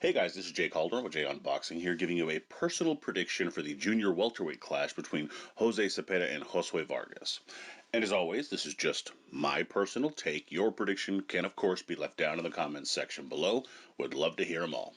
Hey guys, this is Jay Calderon with Jay Unboxing here, giving you a personal prediction for the junior welterweight clash between Jose Zepeda and Josue Vargas. And as always, this is just my personal take. Your prediction can, of course, be left down in the comments section below. Would love to hear them all.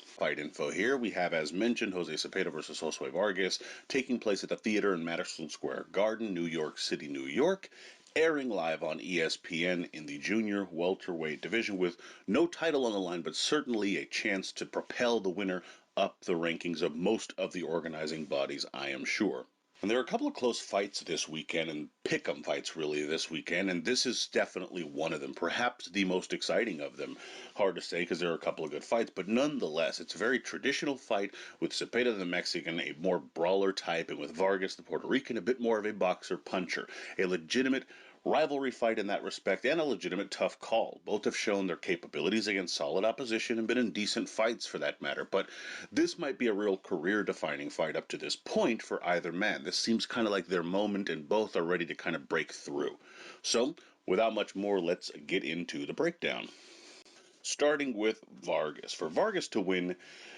Fight info here. We have, as mentioned, Jose Zepeda versus Josue Vargas, taking place at the theater in Madison Square Garden, New York City, New York, airing live on ESPN in the junior welterweight division with no title on the line, but certainly a chance to propel the winner up the rankings of most of the organizing bodies, I am sure. And there are a couple of close fights this weekend, and pick'em fights really this weekend, and this is definitely one of them, perhaps the most exciting of them. Hard to say because there are a couple of good fights, but nonetheless, it's a very traditional fight with Zepeda the Mexican, a more brawler type, and with Vargas the Puerto Rican, a bit more of a boxer-puncher. A legitimate rivalry fight in that respect, and a legitimate tough call. Both have shown their capabilities against solid opposition and been in decent fights for that matter, but this might be a real career-defining fight up to this point for either man. This seems kind of like their moment, and both are ready to kind of break through. So, without much more, let's get into the breakdown. Starting with Vargas. For Vargas to win,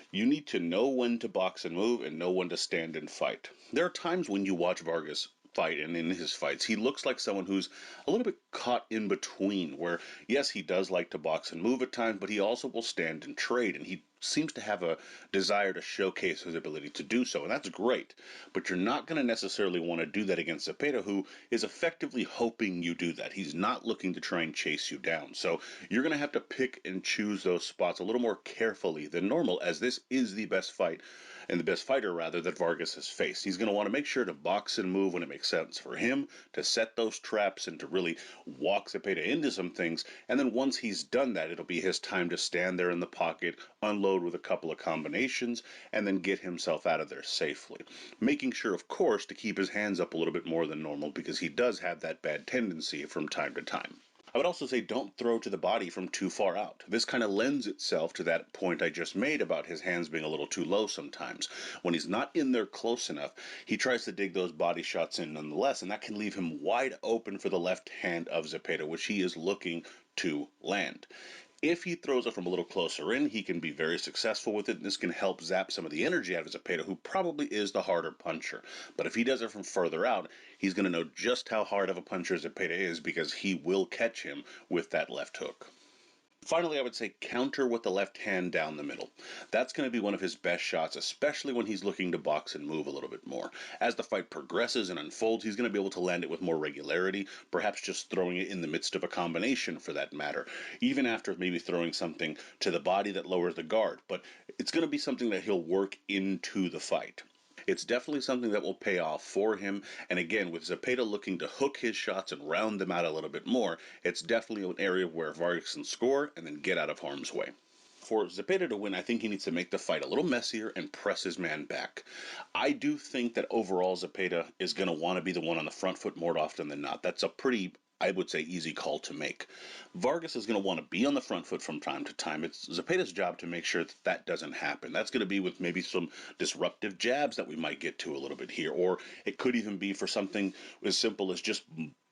you need to know when to box and move and know when to stand and fight. There are times when you watch Vargas fight, and in his fights, he looks like someone who's a little bit caught in between, where, yes, he does like to box and move at times, but he also will stand and trade, and he seems to have a desire to showcase his ability to do so, and that's great. But you're not going to necessarily want to do that against Zepeda, who is effectively hoping you do that. He's not looking to try and chase you down. So you're going to have to pick and choose those spots a little more carefully than normal, as this is the best fight, and the best fighter, rather, that Vargas has faced. He's going to want to make sure to box and move when it makes sense for him, to set those traps and to really walk Zepeda into some things, and then once he's done that, it'll be his time to stand there in the pocket, unload with a couple of combinations, and then get himself out of there safely. Making sure, of course, to keep his hands up a little bit more than normal, because he does have that bad tendency from time to time. I would also say don't throw to the body from too far out. This kind of lends itself to that point I just made about his hands being a little too low sometimes. When he's not in there close enough, he tries to dig those body shots in nonetheless, and that can leave him wide open for the left hand of Zepeda, which he is looking to land. If he throws it from a little closer in, he can be very successful with it, and this can help zap some of the energy out of Zepeda, who probably is the harder puncher. But if he does it from further out, he's going to know just how hard of a puncher Zepeda is, because he will catch him with that left hook. Finally, I would say counter with the left hand down the middle. That's going to be one of his best shots, especially when he's looking to box and move a little bit more. As the fight progresses and unfolds, he's going to be able to land it with more regularity, perhaps just throwing it in the midst of a combination for that matter, even after maybe throwing something to the body that lowers the guard. But it's going to be something that he'll work into the fight. It's definitely something that will pay off for him, and again, with Zepeda looking to hook his shots and round them out a little bit more, it's definitely an area where Vargas can score and then get out of harm's way. For Zepeda to win, I think he needs to make the fight a little messier and press his man back. I do think that overall Zepeda is going to want to be the one on the front foot more often than not. That's a pretty, I would say, easy call to make. Vargas is going to want to be on the front foot from time to time. It's Zepeda's job to make sure that that doesn't happen. That's going to be with maybe some disruptive jabs that we might get to a little bit here, or it could even be for something as simple as just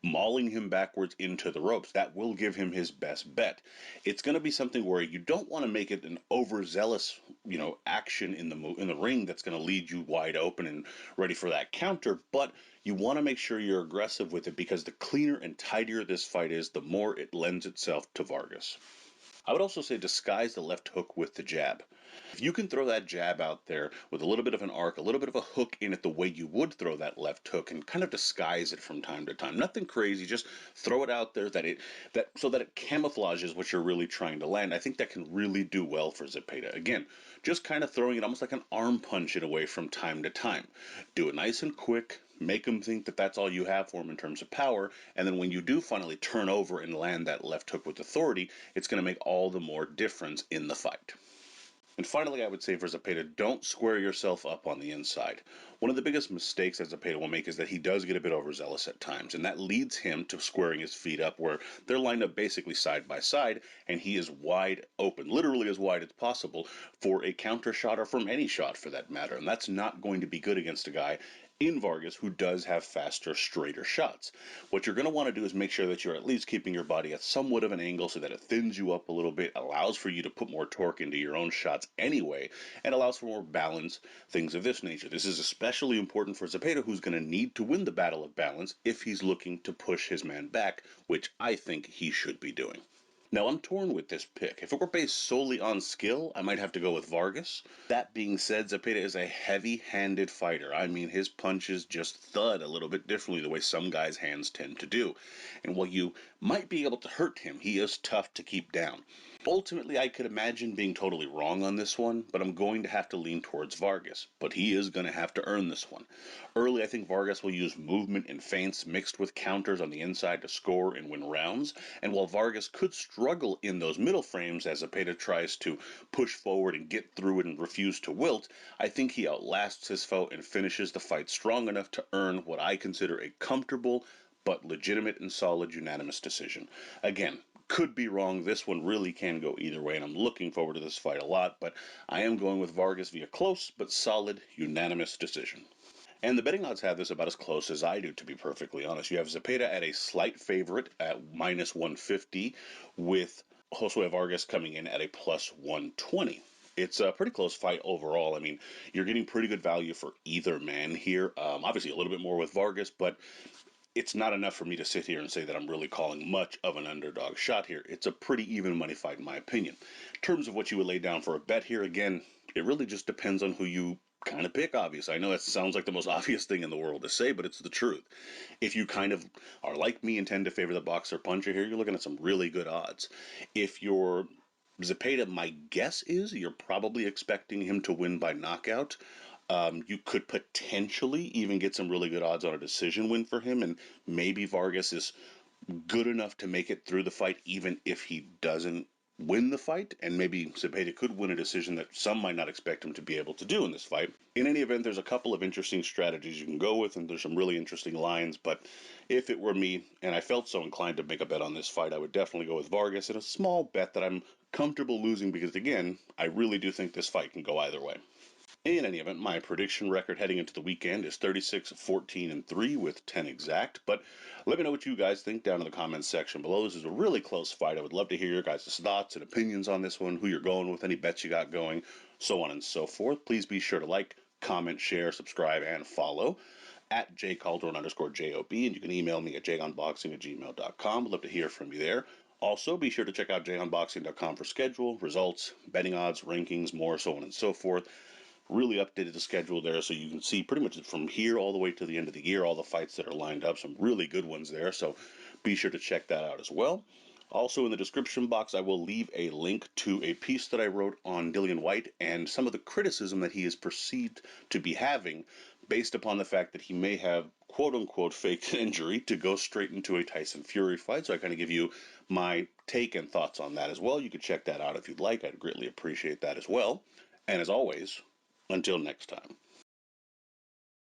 mauling him backwards into the ropes. That will give him his best bet. It's going to be something where you don't want to make it an overzealous, action in the ring that's going to lead you wide open and ready for that counter, but you want to make sure you're aggressive with it, because the cleaner and tidier this fight is, the more it lends itself to Vargas. I would also say disguise the left hook with the jab. If you can throw that jab out there with a little bit of an arc, a little bit of a hook in it the way you would throw that left hook, and kind of disguise it from time to time. Nothing crazy, just throw it out there so that it camouflages what you're really trying to land. I think that can really do well for Zepeda. Again, just kind of throwing it almost like an arm punch in a way from time to time. Do it nice and quick. Make him think that that's all you have for him in terms of power, and then when you do finally turn over and land that left hook with authority, it's going to make all the more difference in the fight. And finally, I would say for Zepeda, don't square yourself up on the inside. One of the biggest mistakes that Zepeda will make is that he does get a bit overzealous at times, and that leads him to squaring his feet up where they're lined up basically side by side, and he is wide open, literally as wide as possible, for a counter shot or from any shot for that matter. And that's not going to be good against a guy in Vargas, who does have faster, straighter shots. What you're going to want to do is make sure that you're at least keeping your body at somewhat of an angle so that it thins you up a little bit, allows for you to put more torque into your own shots anyway, and allows for more balance, things of this nature. This is especially important for Zepeda, who's going to need to win the battle of balance if he's looking to push his man back, which I think he should be doing. Now, I'm torn with this pick. If it were based solely on skill, I might have to go with Vargas. That being said, Zepeda is a heavy-handed fighter. I mean, his punches just thud a little bit differently the way some guys' hands tend to do. And while you might be able to hurt him, he is tough to keep down. Ultimately, I could imagine being totally wrong on this one, but I'm going to have to lean towards Vargas. But he is going to have to earn this one. Early, I think Vargas will use movement and feints mixed with counters on the inside to score and win rounds. And while Vargas could struggle in those middle frames as Zepeda tries to push forward and get through it and refuse to wilt, I think he outlasts his foe and finishes the fight strong enough to earn what I consider a comfortable but legitimate and solid unanimous decision. Again, could be wrong. This one really can go either way, and I'm looking forward to this fight a lot, but I am going with Vargas via close but solid unanimous decision. And the betting odds have this about as close as I do, to be perfectly honest. You have Zepeda at a slight favorite at minus 150, with Josue Vargas coming in at a plus 120. It's a pretty close fight overall. I mean, you're getting pretty good value for either man here. Obviously, a little bit more with Vargas, but it's not enough for me to sit here and say that I'm really calling much of an underdog shot here. It's a pretty even money fight in my opinion. In terms of what you would lay down for a bet here, again, it really just depends on who you kind of pick, obviously. I know that sounds like the most obvious thing in the world to say, but it's the truth. If you kind of are like me and tend to favor the boxer puncher here, you're looking at some really good odds. If you're Zepeda, my guess is you're probably expecting him to win by knockout. You could potentially even get some really good odds on a decision win for him, and maybe Vargas is good enough to make it through the fight even if he doesn't win the fight, and maybe Zepeda could win a decision that some might not expect him to be able to do in this fight. In any event, there's a couple of interesting strategies you can go with, and there's some really interesting lines, but if it were me, and I felt so inclined to make a bet on this fight, I would definitely go with Vargas in a small bet that I'm comfortable losing because, again, I really do think this fight can go either way. In any event, my prediction record heading into the weekend is 36, 14, and 3 with 10 exact. But let me know what you guys think down in the comments section below. This is a really close fight. I would love to hear your guys' thoughts and opinions on this one, who you're going with, any bets you got going, so on and so forth. Please be sure to like, comment, share, subscribe, and follow at jcalderon_job. And you can email me at jagunboxing@gmail.com. I'd love to hear from you there. Also, be sure to check out jagunboxing.com for schedule, results, betting odds, rankings, more, so on and so forth. Really updated the schedule there so you can see pretty much from here all the way to the end of the year all the fights that are lined up. Some really good ones there, so be sure to check that out as well. Also in the description box, I will leave a link to a piece that I wrote on Dillian Whyte and some of the criticism that he is perceived to be having based upon the fact that he may have quote-unquote faked an injury to go straight into a Tyson Fury fight. So I kind of give you my take and thoughts on that as well. You could check that out if you'd like. I'd greatly appreciate that as well. And as always, until next time.